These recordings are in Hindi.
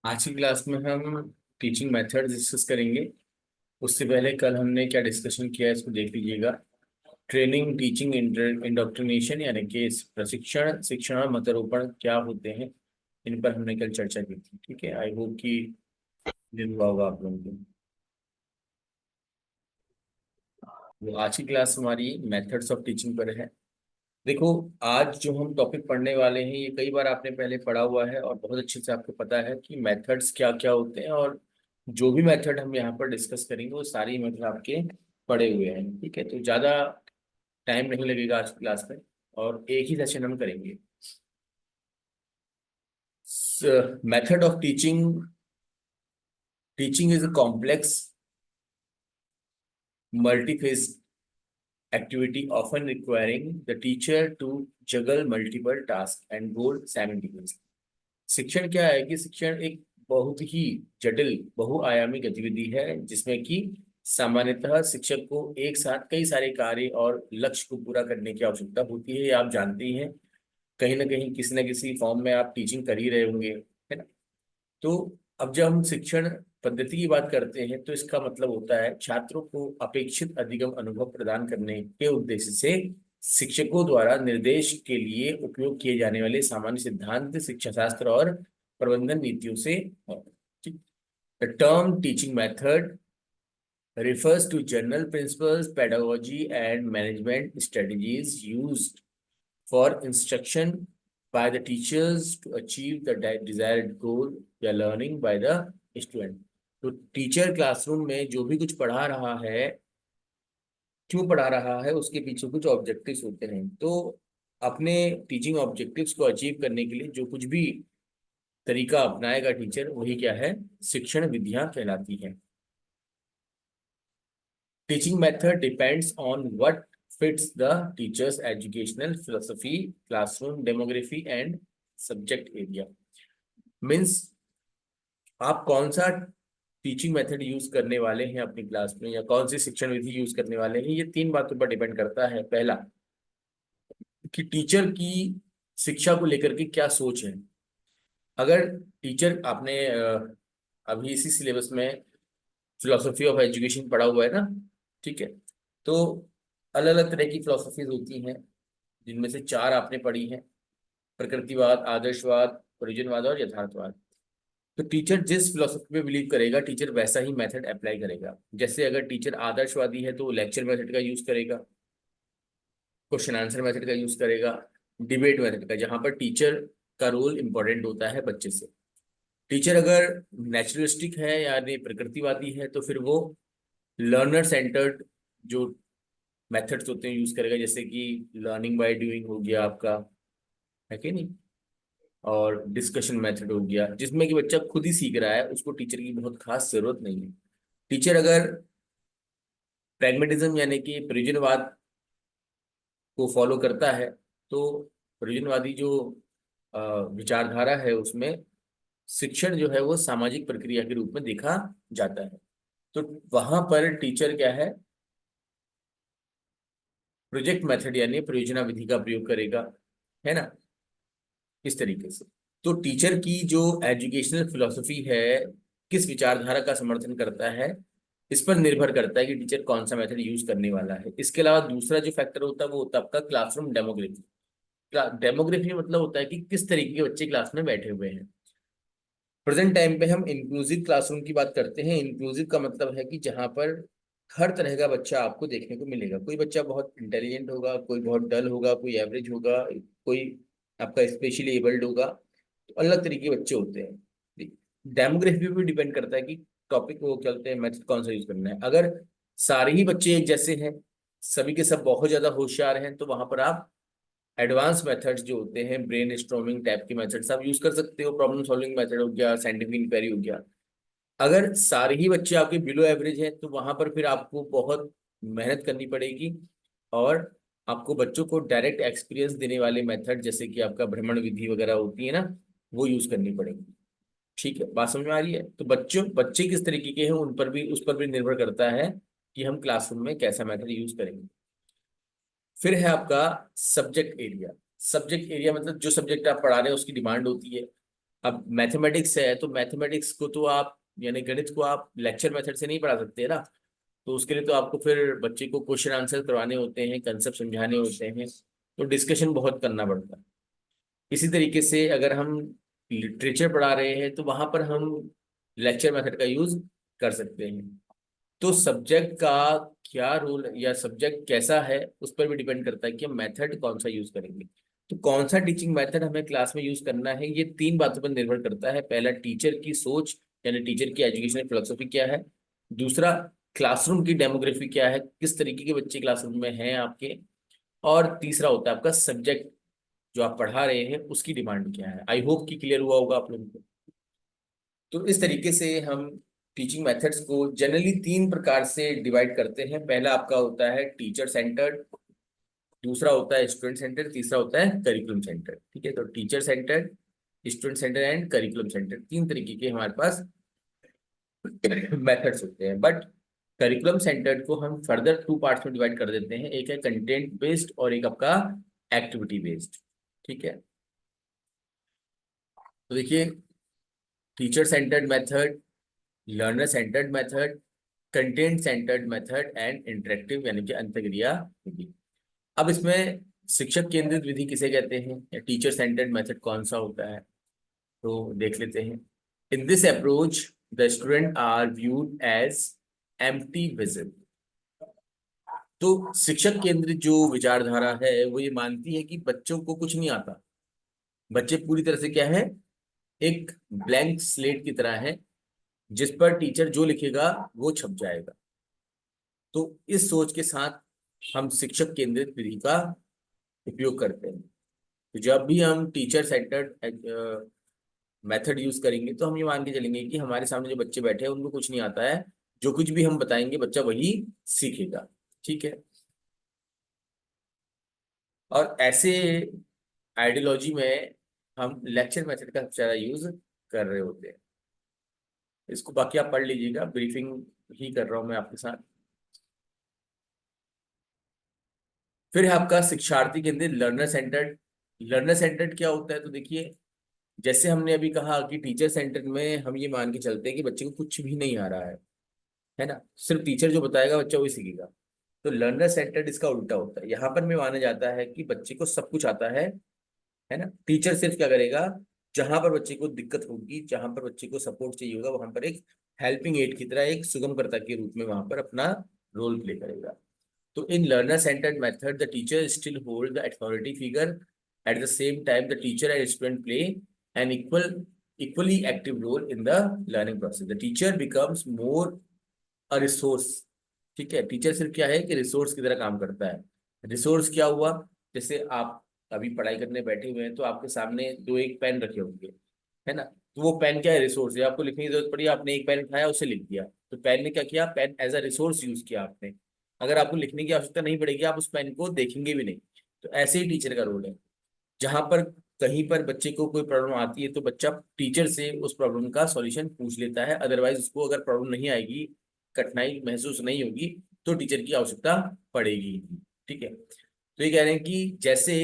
आज की क्लास में हम टीचिंग मेथड डिस्कस करेंगे। उससे पहले कल हमने क्या डिस्कशन किया है इसको देख लीजिएगा। ट्रेनिंग, टीचिंग, इंडोक्ट्रिनेशन यानी कि प्रशिक्षण, शिक्षण और मतरूपण क्या होते हैं, इन पर हमने कल चर्चा की थी। ठीक है, आई होप कि दिन हुआ होगा आप लोगों को। वो आज की क्लास हमारी मेथड्स ऑफ टीचिंग पर है। देखो, आज जो हम टॉपिक पढ़ने वाले हैं ये कई बार आपने पहले पढ़ा हुआ है और बहुत अच्छे से आपको पता है कि मेथड्स क्या क्या होते हैं, और जो भी मेथड हम यहाँ पर डिस्कस करेंगे वो सारी मेथड आपके पढ़े हुए हैं। ठीक है, तो ज़्यादा टाइम नहीं लगेगा आज की क्लास में और एक ही सेशन हम करेंगे। Method of teaching. Teaching is a complex multiphase activity often requiring the teacher to juggle multiple tasks and goals simultaneously। शिक्षण क्या है कि शिक्षण एक बहुत ही जटिल बहुआयामी गतिविधि है जिसमें कि सामान्यतः शिक्षक को एक साथ कई सारे कार्य और लक्ष्य को पूरा करने की आवश्यकता होती है। ये आप जानते ही हैं, कहीं ना कहीं किसी न किसी फॉर्म में आप टीचिंग कर ही रहे होंगे, है ना। तो अब जब हम शिक्षण पद्धति की बात करते हैं तो इसका मतलब होता है छात्रों को अपेक्षित अधिगम अनुभव प्रदान करने के उद्देश्य से शिक्षकों द्वारा निर्देश के लिए उपयोग किए जाने वाले सामान्य सिद्धांत, शिक्षा शास्त्र और प्रबंधन नीतियों से है। The term teaching method refers to general principles, pedagogy, and management strategies used for instruction by the teachers to achieve the desired goal या learning by the student। तो टीचर क्लासरूम में जो भी कुछ पढ़ा रहा है, क्यों पढ़ा रहा है, उसके पीछे कुछ ऑब्जेक्टिव्स होते हैं। तो अपने टीचिंग ऑब्जेक्टिव्स को अचीव करने के लिए जो कुछ भी तरीका अपनाएगा टीचर, वही क्या है, शिक्षण विधियां कहलाती है। Teaching method depends on what fits the teacher's educational philosophy, classroom demography, and subject area। Means आप कौन सा टीचिंग मेथड यूज करने वाले हैं अपनी क्लास में, या कौन सी शिक्षण विधि यूज करने वाले हैं, ये तीन बातों पर डिपेंड करता है। पहला, कि टीचर की शिक्षा को लेकर के क्या सोच है। अगर टीचर आपने अभी इसी सिलेबस में फिलोसफी ऑफ एजुकेशन पढ़ा हुआ है ना, ठीक है, तो अलग अलग तरह की फिलोसफीज होती हैं जिनमें से चार आपने पढ़ी हैं: प्रकृतिवाद, आदर्शवाद, परिजनवाद और यथार्थवाद। तो टीचर जिस फिलोसफी में बिलीव करेगा, टीचर वैसा ही मेथड अप्लाई करेगा। जैसे अगर टीचर आदर्शवादी है तो लेक्चर मेथड का यूज करेगा, क्वेश्चन आंसर मेथड का यूज करेगा, डिबेट मेथड का, जहां पर टीचर का रोल इंपॉर्टेंट होता है बच्चे से। टीचर अगर नेचुरलिस्टिक है यानी प्रकृतिवादी है तो फिर वो लर्नर सेंटर्ड जो मेथड्स होते हैं यूज करेगा, जैसे कि लर्निंग बाय डूइंग हो गया आपका, है कि नहीं, और डिस्कशन मेथड हो गया, जिसमें कि बच्चा खुद ही सीख रहा है, उसको टीचर की बहुत खास जरूरत नहीं है। टीचर अगर प्रैग्मेटिज्म यानी कि प्रयोजनवाद को फॉलो करता है तो प्रयोजनवादी जो अ, विचारधारा है उसमें शिक्षण जो है वो सामाजिक प्रक्रिया के रूप में देखा जाता है। तो वहां पर टीचर क्या है, प्रोजेक्ट मेथड यानी परियोजना विधि का प्रयोग करेगा, है ना, इस तरीके से। तो टीचर की जो एजुकेशनल फिलोसफी है, किस विचारधारा का समर्थन करता है, इस पर निर्भर करता है कि टीचर कौन सा मेथड यूज करने वाला है। इसके अलावा दूसरा जो फैक्टर होता है वो होता है आपका क्लासरूम डेमोग्राफी। डेमोग्राफी मतलब होता है कि किस तरीके के बच्चे क्लास में बैठे हुए हैं। प्रेजेंट टाइम पे हम इंक्लूसिव क्लासरूम की बात करते हैं। इंक्लूसिव का मतलब है कि जहां पर हर तरह का बच्चा आपको देखने को मिलेगा। कोई बच्चा बहुत इंटेलिजेंट होगा, कोई बहुत डल होगा, कोई एवरेज होगा, कोई आपका स्पेशली एबल्ड होगा। तो अलग तरीके के बच्चे होते हैं। डेमोग्राफी पे भी डिपेंड करता है कि टॉपिक को क्या बोलते हैं, मेथड कौन सा यूज करना है। अगर सारे ही बच्चे एक जैसे हैं, सभी के सब बहुत ज्यादा होशियार हैं, तो वहां पर आप एडवांस मेथड्स जो होते हैं, ब्रेन स्टॉर्मिंग टाइप के मेथड्स आप यूज कर सकते हो। प्रॉब्लम सॉल्विंग मेथड हो गया, साइंटिफिक इंक्वायरी हो गया। अगर सारे ही बच्चे आपके बिलो एवरेज हैं तो वहां पर फिर आपको बहुत मेहनत करनी पड़ेगी, और आपको बच्चों को डायरेक्ट एक्सपीरियंस देने वाले मेथड जैसे कि आपका भ्रमण विधि वगैरह होती है ना, वो यूज करनी पड़ेगी। ठीक है, बात समझ में आ रही है। तो बच्चे किस तरीके के हैं उन पर भी, उस पर भी निर्भर करता है कि हम क्लासरूम में कैसा मेथड यूज करेंगे। फिर है आपका सब्जेक्ट एरिया। सब्जेक्ट एरिया मतलब जो सब्जेक्ट आप पढ़ा रहे हैं उसकी डिमांड होती है। अब मैथमेटिक्स है तो मैथमेटिक्स को तो आप यानी गणित को आप लेक्चर मेथड से नहीं पढ़ा सकते ना। तो उसके लिए तो आपको फिर बच्चे को क्वेश्चन आंसर करवाने होते हैं, कंसेप्ट समझाने होते हैं, तो डिस्कशन बहुत करना पड़ता है। इसी तरीके से अगर हम लिटरेचर पढ़ा रहे हैं तो वहां पर हम लेक्चर मेथड का यूज कर सकते हैं। तो सब्जेक्ट का क्या रोल या सब्जेक्ट कैसा है उस पर भी डिपेंड करता है कि हम मेथड कौन सा यूज करेंगे। तो कौन सा टीचिंग मेथड हमें क्लास में यूज करना है, ये तीन बातों पर निर्भर करता है। पहला, टीचर की सोच यानी टीचर की एजुकेशनल फिलोसफी क्या है। दूसरा, क्लासरूम की डेमोग्राफी क्या है, किस तरीके के बच्चे क्लासरूम में हैं आपके। और तीसरा होता है आपका सब्जेक्ट जो आप पढ़ा रहे हैं उसकी डिमांड क्या है। आई होप कि क्लियर हुआ होगा आप लोगों को। तो इस तरीके से हम टीचिंग मेथड्स को जनरली तीन प्रकार से डिवाइड करते हैं। पहला आपका होता है टीचर सेंटर्ड, दूसरा होता है स्टूडेंट सेंटर, तीसरा होता है करिकुलम सेंटर। ठीक है, तो teacher centred, student centre and curriculum centre, तीन तरीके के हमारे पास मेथड्स होते हैं। बट करिकुलम सेंटर्ड को हम फर्दर टू पार्ट्स में डिवाइड कर देते हैं, एक है कंटेंट बेस्ड और एक आपका एक्टिविटी बेस्ड। ठीक है, तो देखिए, teacher centred method, learner centred method, content centred method and interactive यानी कि अंतःक्रिया विधि। अब इसमें शिक्षक केंद्रित विधि किसे कहते हैं या टीचर सेंटर्ड मेथड कौन सा होता है, तो देख लेते हैं। In this approach the student are viewed as empty vessel. तो शिक्षक केंद्रित जो विचारधारा है वो ये मानती है कि बच्चों को कुछ नहीं आता। बच्चे पूरी तरह से क्या है, एक ब्लैंक स्लेट की तरह है जिस पर टीचर जो लिखेगा वो छप जाएगा। तो इस सोच के साथ हम शिक्षक केंद्रित विधि का उपयोग करते हैं। तो जब भी हम टीचर सेंटर्ड मेथड यूज करेंगे तो हम ये मान के चलेंगे कि हमारे सामने जो बच्चे बैठे हैं उनको कुछ नहीं आता है, जो कुछ भी हम बताएंगे बच्चा वही सीखेगा। ठीक है, और ऐसे आइडियोलॉजी में हम लेक्चर मेथड का सबसे ज्यादा यूज कर रहे होते हैं। इसको बाकी आप पढ़ लीजिएगा, ब्रीफिंग ही कर रहा हूं मैं आपके साथ। फिर है आपका शिक्षार्थी केंद्रित लर्नर सेंटर्ड। लर्नर सेंटर्ड क्या होता है, तो देखिए, जैसे हमने अभी कहा कि टीचर सेंटर में हम ये मान के चलते हैं कि बच्चे को कुछ भी नहीं आ रहा है ना, सिर्फ टीचर जो बताएगा बच्चा वही सीखेगा। तो लर्नर सेंटर्ड इसका उल्टा होता है, यहाँ पर में माना जाता है कि बच्चे को सब कुछ आता है ना। टीचर सिर्फ क्या करेगा, जहां पर बच्चे को दिक्कत होगी, जहां पर बच्चे को सपोर्ट चाहिए होगा, वहां पर एक हेल्पिंग एड की तरह, एक सुगमकर्ता के रूप में वहां पर अपना रोल प्ले करेगा। So in learner-centered method, the teacher still hold the authority figure. At the same time, the teacher and student play an equally active role in the learning process. The teacher becomes more a resource. ठीक है, टीचर सिर्फ क्या है कि रिसोर्स की तरह काम करता है। रिसोर्स क्या हुआ, जैसे आप अभी पढ़ाई करने बैठे हुए हैं तो आपके सामने दो एक पेन रखे होंगे, है ना। तो वो पेन क्या है, रिसोर्स है। आपको लिखने की जरूरत पड़ी, आपने एक पेन उठाया उसे लिख दिया, तो पेन ने क्या किया, pen as a resource use किया आपने। अगर आपको लिखने की आवश्यकता नहीं पड़ेगी आप उस पेन को देखेंगे भी नहीं। तो ऐसे ही टीचर का रोल है, जहां पर कहीं पर बच्चे को कोई प्रॉब्लम आती है तो बच्चा टीचर से उस प्रॉब्लम का सॉल्यूशन पूछ लेता है। अदरवाइज उसको अगर प्रॉब्लम नहीं आएगी, कठिनाई महसूस नहीं होगी, तो टीचर की आवश्यकता पड़ेगी ही नहीं। ठीक है, तो ये कह रहे हैं कि जैसे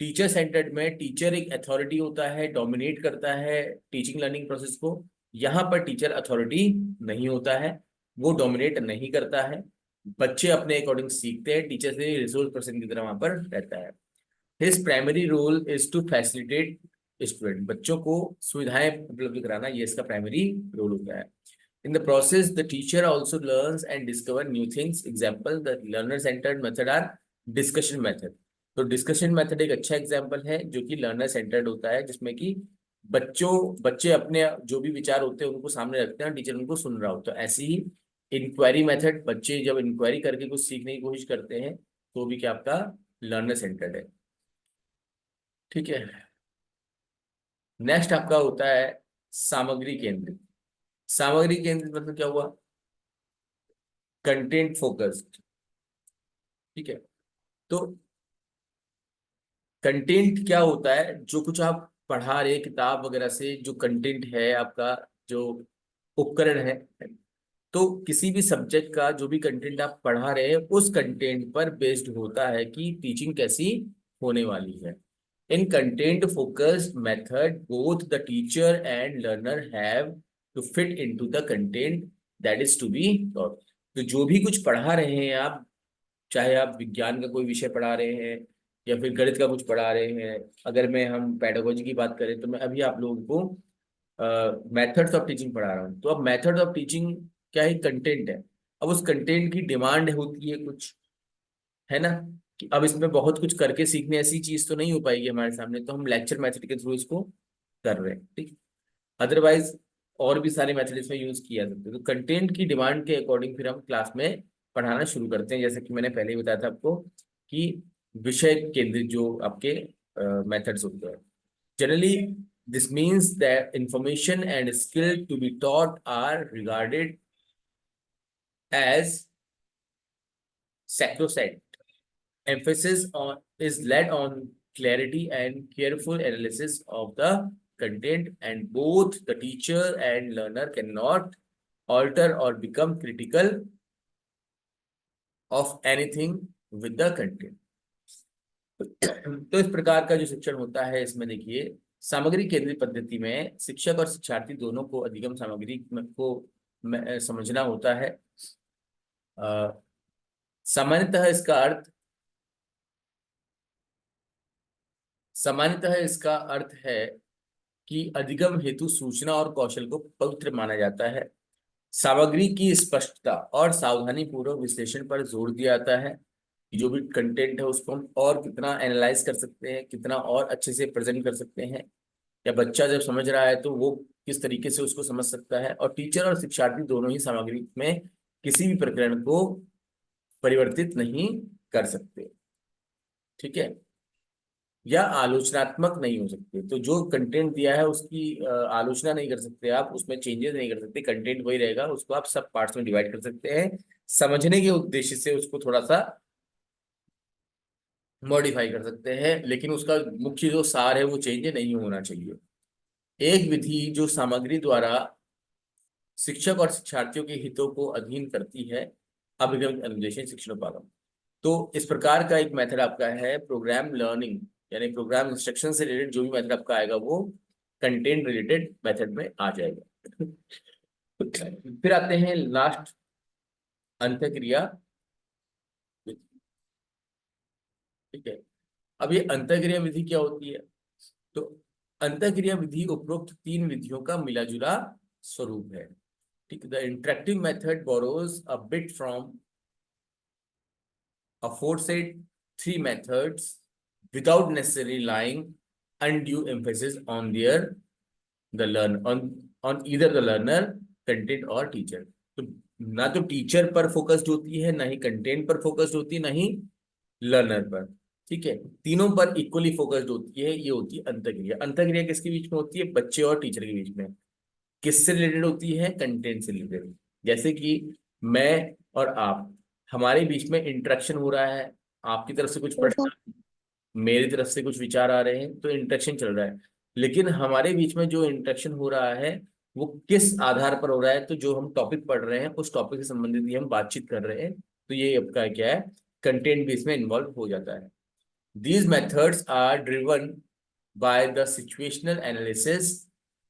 टीचर सेंटर्ड में टीचर एक अथॉरिटी होता है, डोमिनेट करता है टीचिंग लर्निंग प्रोसेस को। यहाँ पर टीचर अथॉरिटी नहीं होता है, वो डोमिनेट नहीं करता है। बच्चे अपने अकॉर्डिंग सीखते हैं, टीचर से रिसोर्स पर्सन की तरह वहां पर रहता है। His primary role is to facilitate student, बच्चों को सुविधाएं उपलब्ध कराना, ये इसका प्राइमरी रोल होता है। In the process, the teacher also learns and discover new things. Example, the learner-centered method are discussion method. तो डिस्कशन मेथड एक अच्छा एग्जाम्पल है जो कि लर्नर सेंटर्ड होता है, जिसमें कि बच्चे अपने जो भी विचार होते हैं उनको सामने रखते हैं, टीचर उनको सुन रहा होता है। ऐसे ही इंक्वायरी मेथड, बच्चे जब इंक्वायरी करके कुछ सीखने की कोशिश करते हैं तो भी क्या आपका लर्नर सेंटर्ड है। ठीक है, नेक्स्ट आपका होता है सामग्री केंद्रित। सामग्री केंद्रित मतलब क्या हुआ, कंटेंट फोकस्ड। ठीक है, तो कंटेंट क्या होता है, जो कुछ आप पढ़ा रहे किताब वगैरह से जो कंटेंट है आपका, जो उपकरण है। तो किसी भी सब्जेक्ट का जो भी कंटेंट आप पढ़ा रहे हैं उस कंटेंट पर बेस्ड होता है कि टीचिंग कैसी होने वाली है। In content focused method, both the teacher and learner have to fit into the content that is to be taught. तो जो भी कुछ पढ़ा रहे हैं आप, चाहे आप विज्ञान का कोई विषय पढ़ा रहे हैं या फिर गणित का कुछ पढ़ा रहे हैं, अगर मैं हम पेडागोजी की बात करें तो मैं अभी आप लोगों को मेथड्स ऑफ टीचिंग पढ़ा रहा हूँ। तो अब मेथड ऑफ टीचिंग क्या है, कंटेंट है। अब उस कंटेंट की डिमांड होती है कुछ, है ना, कि अब इसमें बहुत कुछ करके सीखने ऐसी चीज तो नहीं हो पाएगी हमारे सामने, तो हम लेक्चर मेथड के थ्रू इसको कर रहे हैं, ठीक। अदरवाइज और भी सारे मेथड इसमें यूज किया जाते हैं। तो कंटेंट की डिमांड के अकॉर्डिंग फिर हम क्लास में पढ़ाना शुरू करते हैं, जैसे कि मैंने पहले ही बताया था आपको कि विषय केंद्रित जो आपके मेथड्स होते हैं। Generally this means that information and skill to be taught are regarded as sacrosanct. Emphasis on is laid on clarity and careful analysis of the content, and both the teacher and learner cannot alter or become critical of anything with the content. तो इस प्रकार का जो शिक्षण होता है, इसमें देखिए सामग्री केंद्रित पद्धति में शिक्षक और शिक्षार्थी दोनों को अधिगम सामग्री को समझना होता है। सामान्यतः इसका अर्थ है कि अधिगम हेतु सूचना और कौशल को पवित्र माना जाता है। सामग्री की स्पष्टता और सावधानी पूर्वक विश्लेषण पर जोर दिया जाता है कि जो भी कंटेंट है उसको हम और कितना एनालाइज कर सकते हैं, कितना और अच्छे से प्रेजेंट कर सकते हैं, या बच्चा जब समझ रहा है तो वो किस तरीके से उसको समझ सकता है। और टीचर और शिक्षार्थी दोनों ही सामग्री में किसी भी प्रकरण को परिवर्तित नहीं कर सकते, ठीक है, या आलोचनात्मक नहीं हो सकते। तो जो कंटेंट दिया है उसकी आलोचना नहीं कर सकते आप, उसमें चेंजेस नहीं कर सकते, कंटेंट वही रहेगा, उसको आप सब पार्ट्स में डिवाइड कर सकते हैं, समझने के उद्देश्य से उसको थोड़ा सा मॉडिफाई कर सकते हैं, लेकिन उसका मुख्य जो सार है वो चेंज नहीं होना चाहिए। एक विधि जो सामग्री द्वारा शिक्षक और शिक्षार्थियों के हितों को अधीन करती है, अभिगम अनुदेशन शिक्षणोपागम। तो इस प्रकार का एक मेथड आपका है प्रोग्राम लर्निंग, यानी प्रोग्राम इंस्ट्रक्शन से रिलेटेड जो भी मेथड आपका आएगा वो कंटेंट रिलेटेड मेथड में आ जाएगा। फिर आते हैं लास्ट, अंतःक्रिया, ठीक है। अब ये अंतःक्रिया विधि क्या होती है? तो अंतःक्रिया विधि उपरोक्त तीन विधियों का मिलाजुला स्वरूप है, ठीक। The interactive method borrows a bit from aforesaid three methods without necessarily lying undue emphasis on either the learner, content और teacher। तो ना तो टीचर पर फोकस्ड होती है, ना ही कंटेंट पर फोकस्ड होती है, ना ही लर्नर पर, ठीक है। तीनों पर इक्वली फोकस्ड होती है। ये होती है अंतःक्रिया। अंतःक्रिया किसके बीच में होती है? बच्चे और टीचर के बीच में। किससे रिलेटेड होती है? कंटेंट से रिलेटेड। जैसे कि मैं और आप, हमारे बीच में इंटरेक्शन हो रहा है, आपकी तरफ से कुछ प्रश्न, मेरी तरफ से कुछ विचार आ रहे हैं, तो इंटरेक्शन चल रहा है। लेकिन हमारे बीच में जो इंटरेक्शन हो रहा है वो किस आधार पर हो रहा है? तो जो हम टॉपिक पढ़ रहे हैं उस टॉपिक से संबंधित ही हम बातचीत कर रहे हैं, तो ये आपका क्या है, कंटेंट भी इसमें इन्वॉल्व हो जाता है। These methods are driven by the situational analysis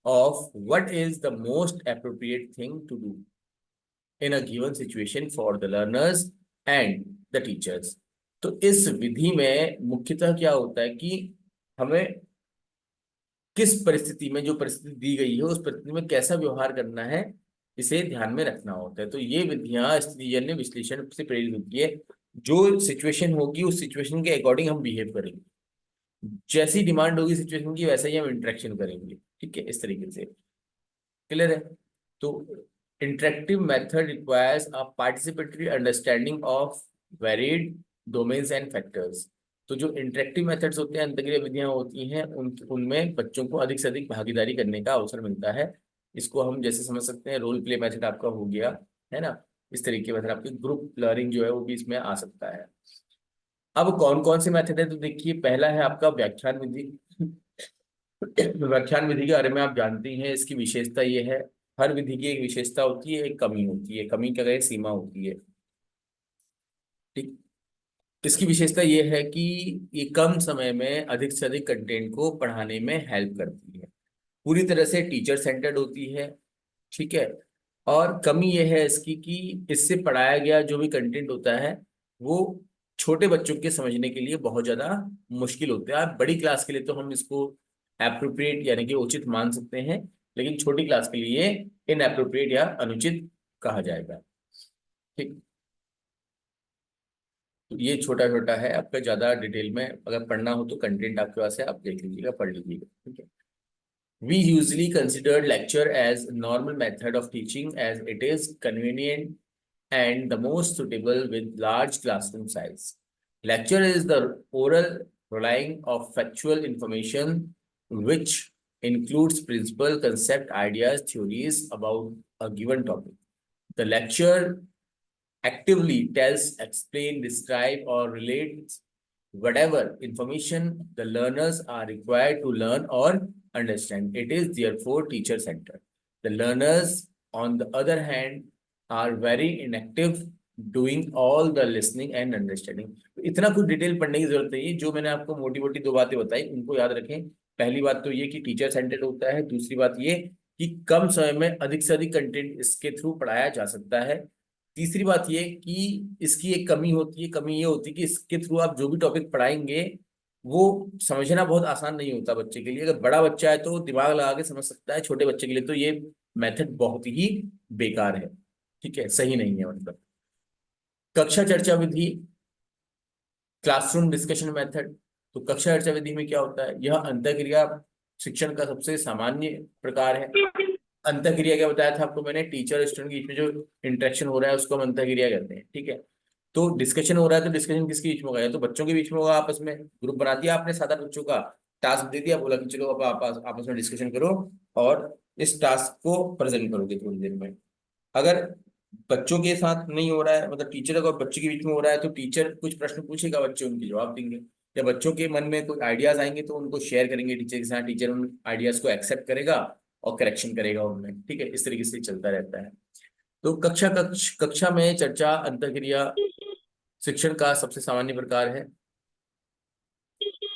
of what is the most appropriate thing to do in a given situation for the learners and the teachers। तो इस विधि में मुख्यतः क्या होता है कि हमें किस परिस्थिति में, जो परिस्थिति दी गई है उस परिस्थिति में कैसा व्यवहार करना है, इसे ध्यान में रखना होता है। तो ये विधियां स्थितिजन्य विश्लेषण से प्रेरित होती है। जो सिचुएशन होगी उस सिचुएशन के अकॉर्डिंग हम बिहेव करेंगे, जैसी डिमांड होगी सिचुएशन की वैसा ही हम इंटरेक्शन करेंगे, ठीक है, इस तरीके से। क्लियर है? तो interactive method requires a participatory understanding of varied domains and factors. तो जो इंटरेक्टिव मेथड्स होते हैं, अंतःक्रिया विधियां होती हैं, उनमें बच्चों को अधिक से अधिक भागीदारी करने का अवसर मिलता है। इसको हम जैसे समझ सकते हैं, रोल प्ले मेथड आपका हो गया, है ना, इस तरीके मेथड आपकी ग्रुप लर्निंग जो है वो भी इसमें आ सकता है। अब कौन कौन से मेथड है? तो देखिए, पहला है आपका व्याख्यान विधि। व्याख्यान विधि के बारे में आप जानते हैं, इसकी विशेषता ये है, हर विधि की एक विशेषता होती है, एक कमी होती है, कमी क्या कहें, सीमा होती है, ठीक। इसकी विशेषता ये है कि ये कम समय में अधिक से अधिक कंटेंट को पढ़ाने में हेल्प करती है, पूरी तरह से टीचर सेंटर्ड होती है। ठीक है। और कमी यह है इसकी कि इससे पढ़ाया गया जो भी कंटेंट होता है वो छोटे बच्चों के समझने के लिए बहुत ज्यादा मुश्किल होता है। बड़ी क्लास के लिए तो हम इसको एप्रोप्रिएट यानी कि उचित मान सकते हैं, लेकिन छोटी क्लास के लिए इनएप्रोप्रिएट या अनुचित कहा जाएगा। ठीक। तो ये छोटा छोटा है, आपका ज्यादा डिटेल में अगर पढ़ना हो तो कंटेंट आपके पास है, आप देख लीजिएगा, पढ़ लीजिएगा। ठीक है। We usually considered lecture as a normal method of teaching as it is convenient and the most suitable with large classroom size. Lecture is the oral relying of factual information which includes principle, concept, ideas, theories about a given topic. The lecture actively tells, explain, describe, or relates whatever information the learners are required to learn or understand. It is therefore teacher centered. The learners, on the other hand, are very inactive doing all the listening and understanding. इतना कुछ डिटेल पढ़ने की जरूरत नहीं है, जो मैंने आपको मोटी मोटी दो बातें बताई उनको याद रखें। पहली बात तो ये कि टीचर सेंटर्ड होता है, दूसरी बात ये कि कम समय में अधिक से अधिक कंटेंट इसके थ्रू पढ़ाया जा सकता है, तीसरी बात ये कि इसकी एक कमी होती है, कमी ये होती है कि इसके थ्रू आप जो भी टॉपिक पढ़ाएंगे वो समझना बहुत आसान नहीं होता बच्चे के लिए। अगर बड़ा बच्चा है तो दिमाग लगा के समझ सकता है, छोटे बच्चे के लिए तो ये मेथड बहुत ही बेकार है। ठीक है, सही नहीं है मतलब। कक्षा चर्चा विधि, क्लासरूम डिस्कशन मेथड। तो कक्षा चर्चा विधि में क्या होता है, यह अंतःक्रिया शिक्षण का सबसे सामान्य प्रकार है। अंतःक्रिया क्या बताया था आपको मैंने, टीचर और स्टूडेंट के बीच में जो इंटरेक्शन हो रहा है उसको हम अंतःक्रिया कहते हैं। ठीक है। तो डिस्कशन हो रहा है तो डिस्कशन किसके बीच में होगा, या तो बच्चों के बीच में होगा, आपस में ग्रुप बना दिया आपने 7-8 बच्चों का, टास्क दे दिया, बोला कि चलो अब आप आपस में डिस्कशन करो और इस टास्क को प्रेजेंट करोगे थोड़ी देर में। अगर बच्चों के साथ नहीं हो रहा है, मतलब टीचर अगर बच्चों के बीच में हो रहा है तो टीचर कुछ प्रश्न पूछेगा, बच्चे उनके जवाब देंगे, या बच्चों के मन में कोई आइडियाज आएंगे तो उनको शेयर करेंगे टीचर के साथ, टीचर उन आइडियाज को एक्सेप्ट करेगा और करेक्शन करेगा उनमें। ठीक है, इस तरीके से चलता रहता है। तो कक्षा में चर्चा अंतःक्रिया शिक्षण का सबसे सामान्य प्रकार है।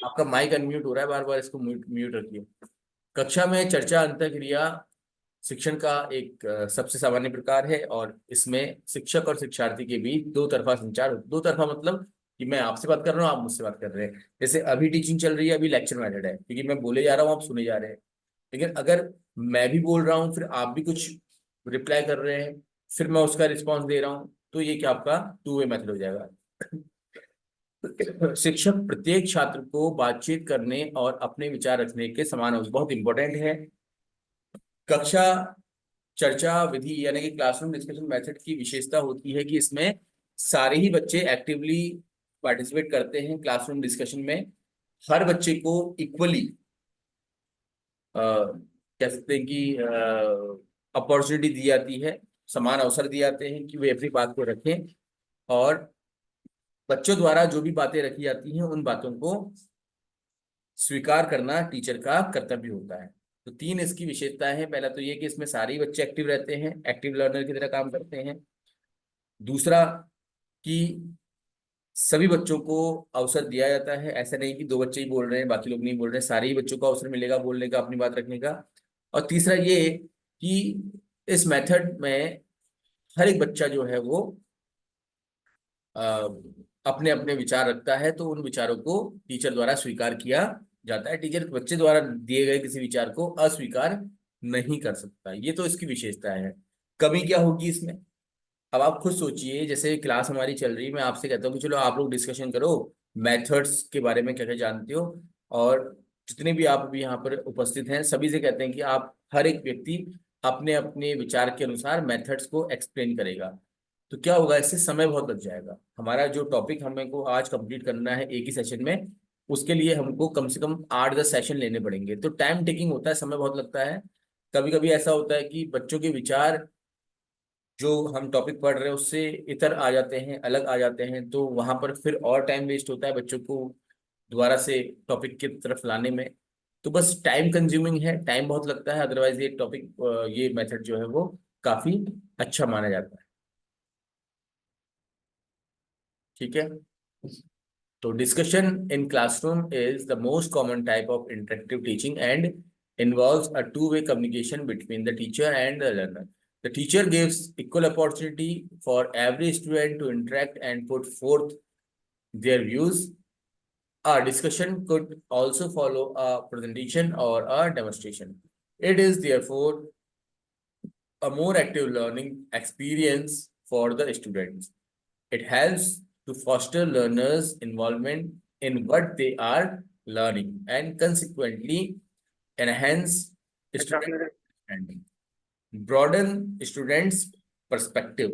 आपका माइक अनम्यूट हो रहा है बार बार, इसको म्यूट म्यूट रखिए। कक्षा में चर्चा अंतःक्रिया शिक्षण का एक सबसे सामान्य प्रकार है, और इसमें शिक्षक और शिक्षार्थी के बीच दो तरफा संचार, दो तरफा मतलब कि मैं आपसे बात कर रहा हूँ, आप मुझसे बात कर रहे हैं। जैसे अभी टीचिंग चल रही है, अभी लेक्चर मेथड है, क्योंकि मैं बोले जा रहा हूँ, आप सुने जा रहे हैं। लेकिन अगर मैं भी बोल रहा हूँ फिर आप भी कुछ रिप्लाई कर रहे हैं, फिर मैं उसका रिस्पॉन्स दे रहा हूँ, तो ये क्या आपका टू वे मेथड हो जाएगा। शिक्षक प्रत्येक छात्र को बातचीत करने और अपने विचार रखने के समान अवसर, बहुत इंपॉर्टेंट है। कक्षा चर्चा विधि यानी कि क्लासरूम डिस्कशन मेथड की विशेषता होती है कि इसमें सारे ही बच्चे एक्टिवली पार्टिसिपेट करते हैं क्लासरूम डिस्कशन में। हर बच्चे को इक्वली कह सकते हैं कि अपॉर्चुनिटी दी जाती है, समान अवसर दिए जाते हैं कि वे अपनी बात को रखें, और बच्चों द्वारा जो भी बातें रखी जाती हैं उन बातों को स्वीकार करना टीचर का कर्तव्य होता है। तो तीन इसकी विशेषताएं हैं। पहला तो ये कि इसमें सारे ही बच्चे एक्टिव रहते हैं, एक्टिव लर्नर की तरह काम करते हैं। दूसरा कि सभी बच्चों को अवसर दिया जाता है, ऐसा नहीं कि दो बच्चे ही बोल रहे हैं बाकी लोग नहीं बोल रहे हैं, सारे ही बच्चों को अवसर मिलेगा बोलने का, अपनी बात रखने का। और तीसरा ये कि इस मेथड में हर एक बच्चा जो है वो अपने अपने विचार रखता है, तो उन विचारों को टीचर द्वारा स्वीकार किया जाता है। टीचर बच्चे द्वारा दिए गए किसी विचार को अस्वीकार नहीं कर सकता। ये तो इसकी विशेषता है। कमी क्या होगी इसमें, अब आप खुद सोचिए। जैसे क्लास हमारी चल रही है, मैं आपसे कहता हूँ कि चलो आप लोग डिस्कशन करो मेथड्स के बारे में क्या क्या जानते हो, और जितने भी आप अभी यहाँ पर उपस्थित हैं सभी से कहते हैं कि आप हर एक व्यक्ति अपने अपने विचार के अनुसार मेथड्स को एक्सप्लेन करेगा। तो क्या होगा, इससे समय बहुत लग जाएगा। हमारा जो टॉपिक हमें को आज कंप्लीट करना है एक ही सेशन में, उसके लिए हमको कम से कम 8-10 सेशन लेने पड़ेंगे, तो टाइम टेकिंग होता है, समय बहुत लगता है। कभी कभी ऐसा होता है कि बच्चों के विचार जो हम टॉपिक पढ़ रहे हैं उससे इतर आ जाते हैं, अलग आ जाते हैं, तो वहां पर फिर और टाइम वेस्ट होता है बच्चों को दोबारा से टॉपिक की तरफ लाने में। तो बस टाइम कंज्यूमिंग है, टाइम बहुत लगता है। अदरवाइज ये टॉपिक, ये मेथड जो है वो काफी अच्छा माना जाता है। ठीक है। तो discussion in classroom is the most common type of interactive teaching and involves a two-way communication between the teacher and the learner. The teacher gives equal opportunity for every student to interact and put forth their views. A discussion could also follow a presentation or a demonstration. It is therefore a more active learning experience for the students. It helps to foster learners' involvement in what they are learning and consequently enhance student understanding, broaden students' perspective,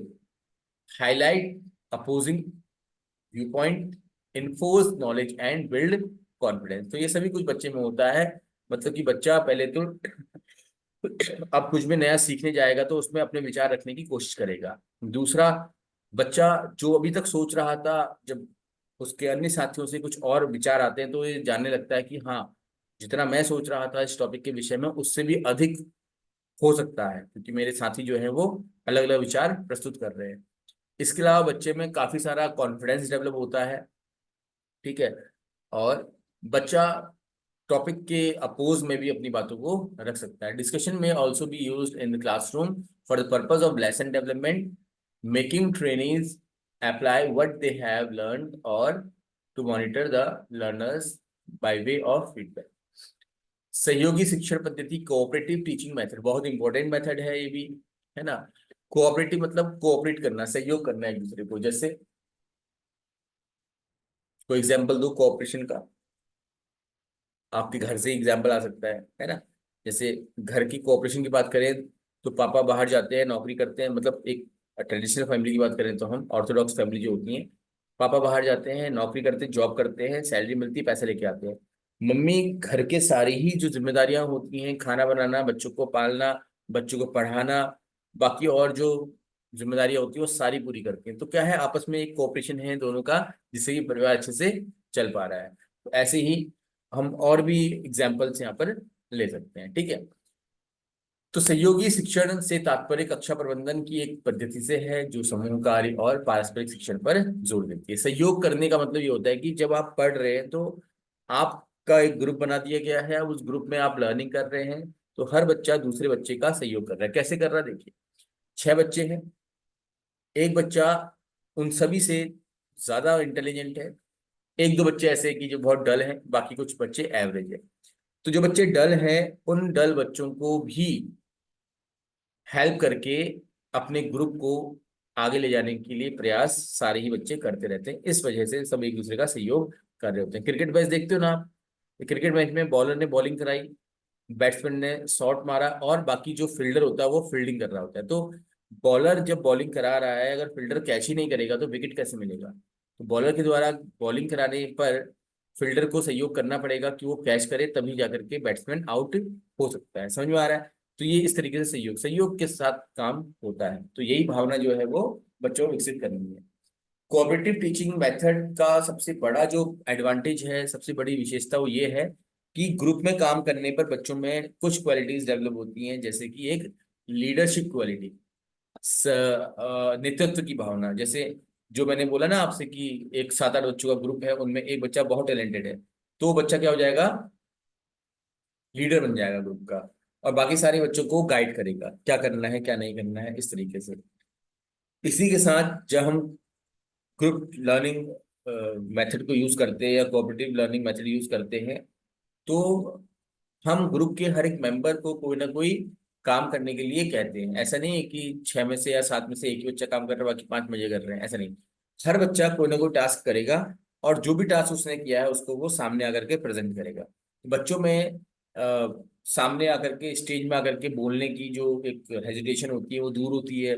highlight opposing viewpoint, enforce knowledge and build confidence. तो ये सभी कुछ बच्चे में होता है, मतलब कि बच्चा पहले तो अब कुछ भी नया सीखने जाएगा तो उसमें अपने विचार रखने की कोशिश करेगा। दूसरा, बच्चा जो अभी तक सोच रहा था, जब उसके अन्य साथियों से कुछ और विचार आते हैं तो ये जानने लगता है कि हाँ, जितना मैं सोच रहा था इस टॉपिक के विषय में उससे भी अधिक हो सकता है, क्योंकि मेरे साथी जो है वो अलग अलग विचार प्रस्तुत कर रहे हैं। इसके अलावा बच्चे में काफी सारा कॉन्फिडेंस डेवलप होता है, ठीक है, और बच्चा टॉपिक के अपोज में भी अपनी बातों को रख सकता है। डिस्कशन में also be used in the classroom for the purpose of lesson development, making trainees apply what they have learned और to monitor the learners by way of feedback. सहयोगी शिक्षण पद्धति, कोऑपरेटिव टीचिंग मेथड, बहुत इंपॉर्टेंट मेथड है ये भी, है ना। कोऑपरेटिव मतलब कोऑपरेट करना, सहयोग करना एक दूसरे को। जैसे कोई एग्जांपल दो कोऑपरेशन का, आपके घर से एग्जाम्पल आ सकता है ना। जैसे घर की कोऑपरेशन की बात करें तो पापा बाहर जाते हैं, नौकरी करते हैं, मतलब एक ट्रेडिशनल फैमिली की बात करें तो हम ऑर्थोडॉक्स फैमिली जो होती है, पापा बाहर जाते हैं, नौकरी करते हैं, जॉब करते हैं, सैलरी मिलती है, पैसे लेके आते हैं। मम्मी घर के सारी ही जो जिम्मेदारियां होती हैं, खाना बनाना, बच्चों को पालना, बच्चों को पढ़ाना, बाकी और जो जिम्मेदारियां होती है वो सारी पूरी करती हैं। तो क्या है, आपस में एक कोऑपरेशन है दोनों का, जिससे कि परिवार अच्छे से चल पा रहा है। तो ऐसे ही हम और भी एग्जाम्पल्स यहाँ पर ले सकते हैं, ठीक है। तो सहयोगी शिक्षण से तात्पर्य कक्षा प्रबंधन की एक पद्धति से है जो समूह कार्य और पारस्परिक शिक्षण पर जोर देती है। सहयोग करने का मतलब ये होता है कि जब आप पढ़ रहे हैं तो आपका एक ग्रुप बना दिया गया है, उस ग्रुप में आप लर्निंग कर रहे हैं, तो हर बच्चा दूसरे बच्चे का सहयोग कर रहा है। कैसे कर रहा है, देखिए, 6 बच्चे हैं, एक बच्चा उन सभी से ज्यादा इंटेलिजेंट है, एक दो बच्चे ऐसे कि जो बहुत डल हैं, बाकी कुछ बच्चे एवरेज है। तो जो बच्चे डल हैं उन डल बच्चों को भी हेल्प करके अपने ग्रुप को आगे ले जाने के लिए प्रयास सारे ही बच्चे करते रहते हैं। इस वजह से सब एक दूसरे का सहयोग कर रहे होते हैं। क्रिकेट मैच देखते हो ना आप, क्रिकेट मैच में बॉलर ने बॉलिंग कराई, बैट्समैन ने शॉट मारा और बाकी जो फील्डर होता है वो फील्डिंग कर रहा होता है। तो बॉलर जब बॉलिंग करा रहा है, अगर फील्डर कैच ही नहीं करेगा तो विकेट कैसे मिलेगा। तो बॉलर के द्वारा बॉलिंग कराने पर फील्डर को सहयोग करना पड़ेगा कि वो कैच करे, तभी जाकर के बैट्समैन आउट हो सकता है। समझ में आ रहा है। तो ये इस तरीके से सहयोग सहयोग के साथ काम होता है। तो यही भावना जो है वो बच्चों को विकसित करनी है। कोऑपरेटिव टीचिंग मेथड का सबसे बड़ा जो एडवांटेज है, सबसे बड़ी विशेषता वो ये है कि ग्रुप में काम करने पर बच्चों में कुछ क्वालिटीज डेवलप होती हैं, जैसे कि एक लीडरशिप क्वालिटी, नेतृत्व की भावना। जैसे जो मैंने बोला ना आपसे कि एक 7-8 बच्चों का ग्रुप है, उनमें एक बच्चा बहुत टैलेंटेड है, तो वो बच्चा क्या हो जाएगा, लीडर बन जाएगा ग्रुप का, और बाकी सारे बच्चों को गाइड करेगा क्या करना है क्या नहीं करना है, इस तरीके से। इसी के साथ जब हम ग्रुप लर्निंग मेथड को यूज करते हैं या कोऑपरेटिव लर्निंग मेथड यूज करते हैं, तो हम ग्रुप के हर एक मेंबर को कोई ना कोई काम करने के लिए कहते हैं। ऐसा नहीं है कि 6 में से या 7 में से एक ही बच्चा काम कर रहा है, बाकी 5 मजे कर रहे हैं, ऐसा नहीं। हर बच्चा कोई ना कोई टास्क करेगा और जो भी टास्क उसने किया है उसको वो सामने आकर के प्रेजेंट करेगा। बच्चों में सामने आकर के, स्टेज में आकर के बोलने की जो एक हेजिटेशन होती है वो दूर होती है।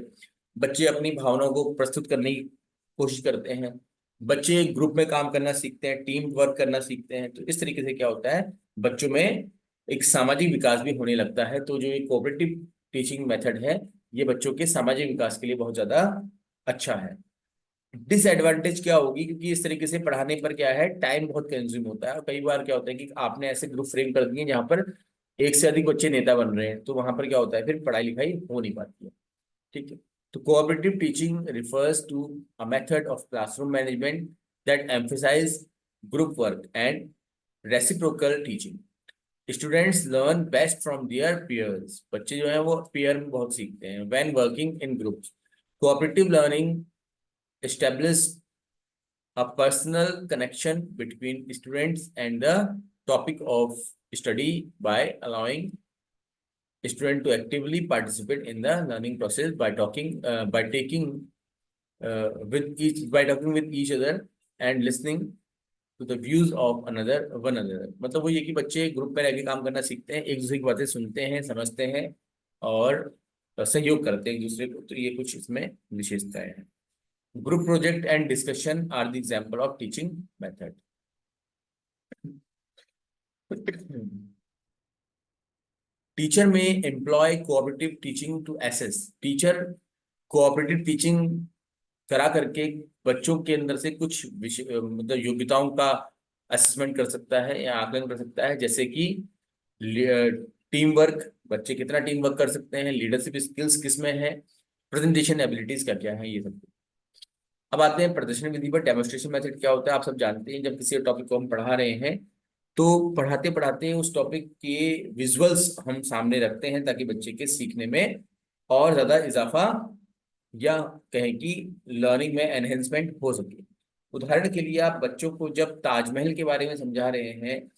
बच्चे अपनी भावनाओं को प्रस्तुत करने की कोशिश करते हैं। बच्चे ग्रुप में काम करना सीखते हैं, टीम वर्क करना सीखते हैं। तो इस तरीके से क्या होता है, बच्चों में एक सामाजिक विकास भी होने लगता है। तो जो ये कोऑपरेटिव टीचिंग मेथड है, ये बच्चों के सामाजिक विकास के लिए बहुत ज्यादा अच्छा है। डिसएडवांटेज क्या होगी, क्योंकि इस तरीके से पढ़ाने पर क्या है, टाइम बहुत कंज्यूम होता है, और कई बार क्या होता है कि आपने ऐसे ग्रुप फ्रेम कर दिए जहां पर एक से अधिक बच्चे नेता बन रहे हैं, तो वहां पर क्या होता है, फिर पढ़ाई लिखाई हो नहीं पाती है, ठीक है। तो cooperative teaching refers to a method of classroom management that emphasize group work and reciprocal teaching. Students learn best from their peers. बच्चे जो है वो peer में बहुत सीखते हैं. When working in groups, cooperative learning establish a personal connection between students and the topic of study by allowing student to actively participate in the learning process by taking by talking with each other and listening to the views of one another. मतलब वो ये कि बच्चे ग्रुप में रह के काम करना सीखते हैं, एक दूसरे की बातें सुनते हैं, समझते हैं और सहयोग करते हैं एक दूसरे को. तो ये कुछ इसमें विशेषताएं हैं. Group project and discussion are the example of teaching method. Teacher may employ cooperative teaching to assess. Teacher cooperative teaching करा करके बच्चों के अंदर से कुछ मतलब योग्यताओं का असेसमेंट कर सकता है या आकलन कर सकता है, जैसे कि टीम वर्क, बच्चे कितना टीम वर्क कर सकते हैं, लीडरशिप स्किल्स किस में है, प्रेजेंटेशन एबिलिटीज क्या क्या है, ये सब. अब आते हैं प्रदर्शन विधि पर. डेमोन्स्ट्रेशन मेथड क्या होता है आप सब जानते हैं. जब किसी टॉपिक को हम पढ़ा रहे हैं तो पढ़ाते पढ़ाते उस टॉपिक के विजुअल्स हम सामने रखते हैं ताकि बच्चे के सीखने में और ज्यादा इजाफा या कहें कि लर्निंग में एनहेंसमेंट हो सके. उदाहरण के लिए आप बच्चों को जब ताजमहल के बारे में समझा रहे हैं,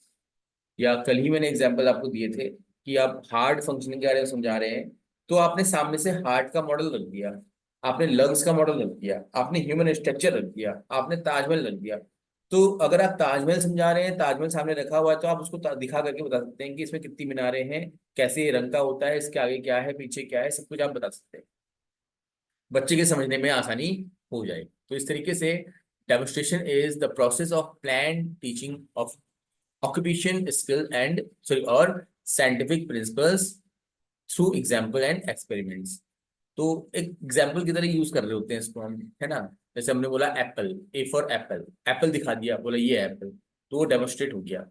या कल ही मैंने एग्जांपल आपको दिए थे कि आप हार्ट फंक्शनिंग के बारे में समझा रहे हैं, तो आपने सामने से हार्ट का मॉडल रख दिया, आपने लंग्स का मॉडल रख दिया, आपने ह्यूमन स्ट्रक्चर रख दिया, आपने ताजमहल रख दिया. तो अगर आप ताजमहल समझा रहे हैं, ताजमहल सामने रखा हुआ है, तो आप उसको दिखा करके बता सकते हैं कि इसमें कितनी मीनारें हैं, कैसे ये रंग का होता है, इसके आगे क्या है, पीछे क्या है, सब कुछ आप बता सकते हैं. बच्चे के समझने में आसानी हो जाए. तो इस तरीके से demonstration is the process of plan teaching of occupation skill and और scientific principles through example and experiments. तो एक एग्जाम्पल की तरह यूज कर रहे होते हैं इसको हम, है ना. जैसे हमने बोला Apple, A for Apple, Apple दिखा दिया, बोला ये एप्पल, तो वो डेमोन्स्ट्रेट हो गया.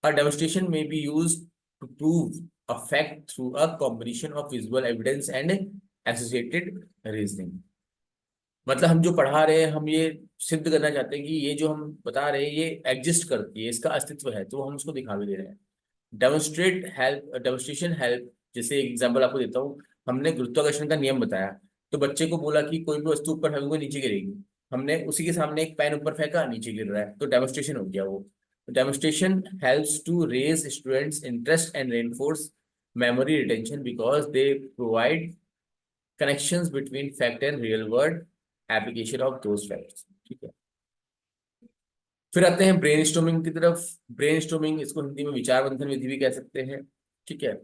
A demonstration may be used to prove a fact through a combination of visual evidence and associated reasoning. मतलब हम जो पढ़ा रहे हैं, हम ये सिद्ध करना चाहते हैं कि ये जो हम बता रहे हैं ये एग्जिस्ट करती है, इसका अस्तित्व है, तो हम उसको दिखा भी दे रहे हैं. Demonstration help. जैसे एग्जांपल आपको देता हूँ, हमने गुरुत्वाकर्षण का नियम बताया, तो बच्चे को बोला कि कोई भी वस्तु ऊपर फेंकोगे नीचे गिरेगी, हमने उसी के सामने एक पेन ऊपर फेंका, नीचे गिर रहा है, तो डेमोन्स्ट्रेशन हो गया वो. Demonstration helps to raise students' interest and reinforce memory retention because they provide connections between fact and real world application of those facts. ठीक है. फिर आते हैं ब्रेनस्टॉर्मिंग की तरफ. ब्रेनस्टॉर्मिंग, इसको हिंदी में विचार मंथन विधि भी कह सकते हैं. ठीक है.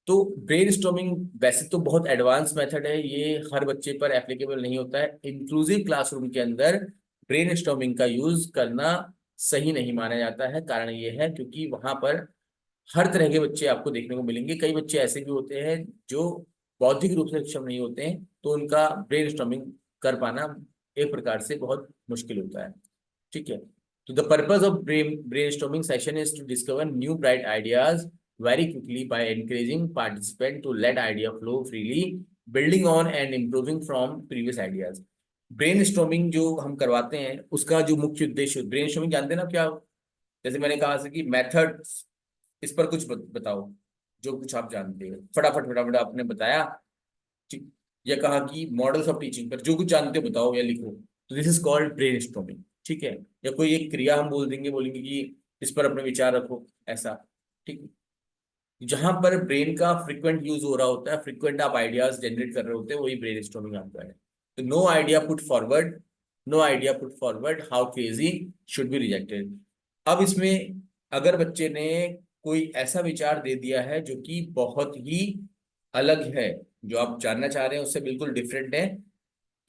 तो ब्रेनस्टॉर्मिंग वैसे तो बहुत एडवांस मेथड है, ये हर बच्चे पर एप्लीकेबल नहीं होता है. इंक्लूसिव क्लासरूम के अंदर ब्रेनस्टॉर्मिंग का यूज करना सही नहीं माना जाता है. कारण ये है क्योंकि वहां पर हर तरह के बच्चे आपको देखने को मिलेंगे. कई बच्चे ऐसे भी होते हैं जो बौद्धिक रूप से सक्षम नहीं होते हैं, तो उनका ब्रेनस्टॉर्मिंग कर पाना एक प्रकार से बहुत मुश्किल होता है. ठीक है. तो the purpose of brainstorming session is to discover new bright ideas very quickly by encouraging participant to let idea flow freely, building on and improving from previous ideas. Brainstorming जो हम करवाते हैं उसका जो मुख्य उद्देश्य, ब्रेनस्टॉर्मिंग जानते हैं ना क्या, जैसे मैंने कहा था कि मेथड्स, इस पर कुछ बताओ जो कुछ आप जानते हो, फटाफट फटाफट आपने बताया. ठीक. या कहा कि मॉडल्स ऑफ टीचिंग पर जो कुछ जानते हो बताओ या लिखो, तो दिस इज कॉल्ड ब्रेनस्टॉर्मिंग. ठीक है. या कोई एक क्रिया हम बोलेंगे कि इस पर अपने विचार रखो, ऐसा. ठीक. जहां पर ब्रेन का फ्रीक्वेंट यूज हो रहा होता है, फ्रीक्वेंट आप आइडियाज जनरेट कर रहे होते हैं, वही ब्रेनस्टॉर्मिंग आपका है. तो no idea put forward, no idea put forward, how crazy should be rejected. अब इसमें अगर बच्चे ने कोई ऐसा विचार दे दिया है जो कि बहुत ही अलग है, जो आप जानना चाह रहे हैं उससे बिल्कुल डिफरेंट है,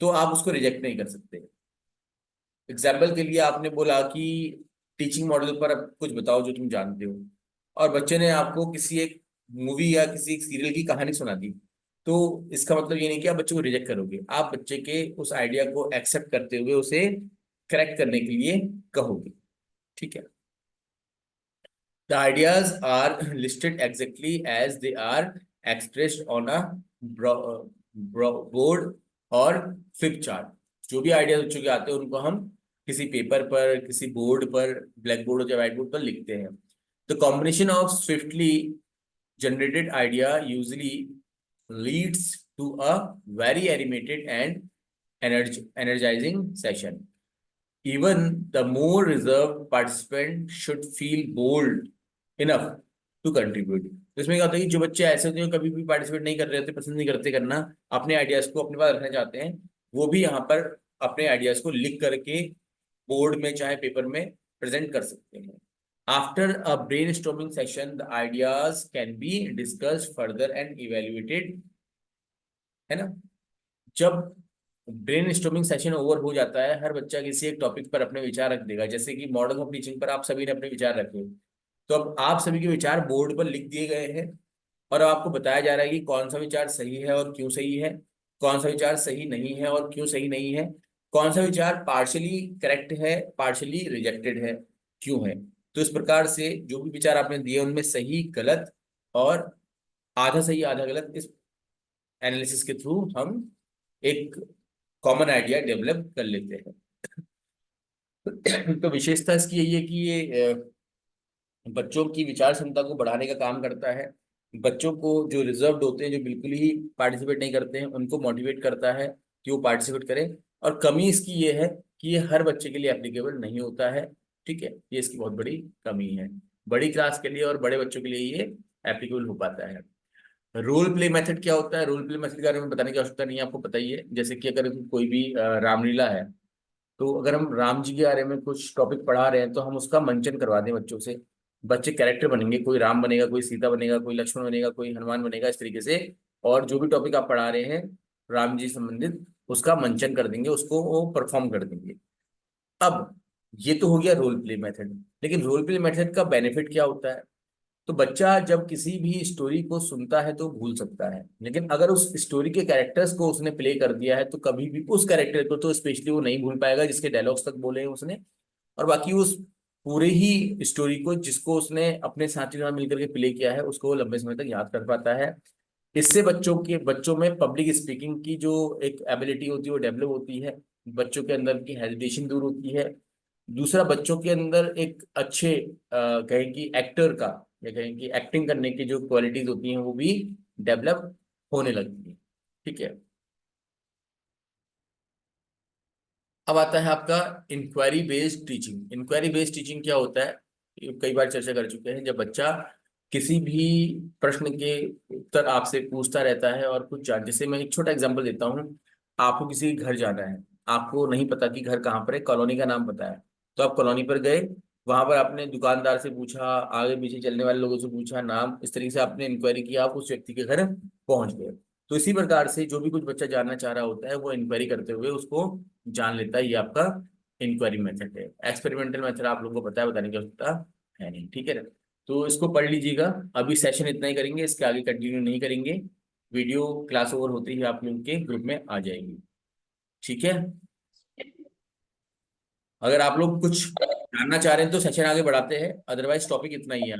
तो आप उसको रिजेक्ट नहीं कर सकते. एग्जाम्पल के लिए आपने बोला कि टीचिंग मॉडल पर अब कुछ बताओ जो तुम जानते हो, और बच्चे ने आपको किसी एक मूवी या किसी एक सीरियल की कहानी सुना दी, तो इसका मतलब ये नहीं कि आप बच्चे को रिजेक्ट करोगे, आप बच्चे के उस आइडिया को एक्सेप्ट करते हुए उसे करेक्ट करने के लिए कहोगे. ठीक है. The ideas are listed exactly as they are expressed on a board और फ्लिप चार्ट. जो भी आइडियाज बच्चों के आते हैं उनको हम किसी पेपर पर, किसी बोर्ड पर, ब्लैक बोर्ड या व्हाइट बोर्ड पर लिखते हैं। The combination of swiftly generated idea usually leads to a very animated and energizing session. Even the more reserved participant should feel bold enough to contribute. तो इसमें क्या होता है कि जो बच्चे ऐसे होते हैं कभी भी पार्टिसिपेट नहीं कर रहे होते, पसंद नहीं करते करना, अपने आइडियाज को अपने पास रखना चाहते हैं, वो भी यहाँ पर अपने आइडियाज को लिख करके बोर्ड में चाहे पेपर में प्रेजेंट कर सकते हैं। After a brainstorming session, the ideas can be discussed further and evaluated, है ना। जब ब्रेनस्टॉर्मिंग सेशन ओवर हो जाता है, हर बच्चा किसी एक टॉपिक पर अपने विचार रख देगा, जैसे कि मॉडल ऑफ टीचिंग पर आप सभी ने अपने विचार रखे, तो अब आप सभी के विचार बोर्ड पर लिख दिए गए हैं और अब आपको बताया जा रहा है कि कौन सा विचार सही है और क्यों सही है, कौन सा विचार सही नहीं है और क्यों सही नहीं है, कौन सा विचार पार्शियली करेक्ट है, पार्शियली रिजेक्टेड है, क्यों है। तो इस प्रकार से जो भी विचार आपने दिए उनमें सही गलत और आधा सही आधा गलत, इस एनालिसिस के थ्रू हम एक कॉमन आइडिया डेवलप कर लेते हैं। तो विशेषता इसकी यही है कि ये बच्चों की विचार क्षमता को बढ़ाने का काम करता है। बच्चों को जो रिजर्व्ड होते हैं, जो बिल्कुल ही पार्टिसिपेट नहीं करते हैं, उनको मोटिवेट करता है कि वो पार्टिसिपेट करें। और कमी इसकी ये है कि ये हर बच्चे के लिए एप्लीकेबल नहीं होता है, ठीक है, ये इसकी बहुत बड़ी कमी है। बड़ी क्लास के लिए और बड़े बच्चों के लिए ये एप्लीकेबल हो पाता है। रोल प्ले मेथड क्या होता है? रोल प्ले मेथड के बारे में बताने की आवश्यकता नहीं है, आपको पता ही है। जैसे कि अगर कोई भी रामलीला है, तो अगर हम राम जी के बारे में कुछ टॉपिक पढ़ा रहे हैं तो हम उसका मंचन करवा दें बच्चों से, बच्चे कैरेक्टर बनेंगे, कोई राम बनेगा, कोई सीता बनेगा, कोई लक्ष्मण बनेगा, कोई हनुमान बनेगा, इस तरीके से। और जो भी टॉपिक आप पढ़ा रहे हैं राम जी संबंधित, उसका मंचन कर देंगे, उसको वो परफॉर्म कर देंगे। अब ये तो हो गया रोल प्ले मेथड, लेकिन रोल प्ले मेथड का बेनिफिट क्या होता है? तो बच्चा जब किसी भी स्टोरी को सुनता है तो भूल सकता है, लेकिन अगर उस स्टोरी के कैरेक्टर्स को उसने प्ले कर दिया है तो कभी भी उस कैरेक्टर को तो स्पेशली वो नहीं भूल पाएगा जिसके डायलॉग्स तक बोले हैं उसने। और बाकी उस पूरे ही स्टोरी को जिसको उसने अपने साथी के साथ मिलकर के प्ले किया है, उसको वो लंबे समय तक याद कर पाता है। इससे बच्चों में पब्लिक स्पीकिंग की जो एक एबिलिटी होती है वो डेवलप होती है, बच्चों के अंदर की हेजिटेशन दूर होती है। दूसरा, बच्चों के अंदर एक अच्छे कहें कि एक्टर का या कहें कि एक्टिंग करने की जो क्वालिटीज होती हैं वो भी डेवलप होने लगती है, ठीक है। अब आता है आपका inquiry based teaching. Inquiry based teaching क्या होता है, ये कई बार चर्चा कर चुके हैं। जब बच्चा किसी भी प्रश्न के उत्तर आपसे पूछता रहता है और कुछ जान, जैसे मैं एक छोटा एग्जांपल देता हूँ। आपको किसी के घर जाना है, आपको नहीं पता कि घर कहाँ पर है, कॉलोनी का नाम पता है, तो आप कॉलोनी पर गए, वहां पर आपने दुकानदार से पूछा, आगे पीछे चलने वाले लोगों से पूछा नाम, इस तरीके से आपने इंक्वायरी किया, आप उस व्यक्ति के घर पहुंच गए। तो इसी प्रकार से जो भी कुछ बच्चा जानना चाह रहा होता है वो इंक्वायरी करते हुए उसको जान लेता है। ये आपका इंक्वायरी मेथड है। एक्सपेरिमेंटल मेथड आप लोगों को पता है, बताने की आवश्यकता है नहीं, ठीक है ना। तो इसको पढ़ लीजिएगा। अभी सेशन इतना ही करेंगे, इसके आगे कंटिन्यू नहीं करेंगे। वीडियो क्लास ओवर होते ही आप लोगों के ग्रुप में आ जाएगी, ठीक है। अगर आप लोग कुछ जानना चाह रहे हैं तो सेशन आगे बढ़ाते हैं, अदरवाइज टॉपिक इतना ही है।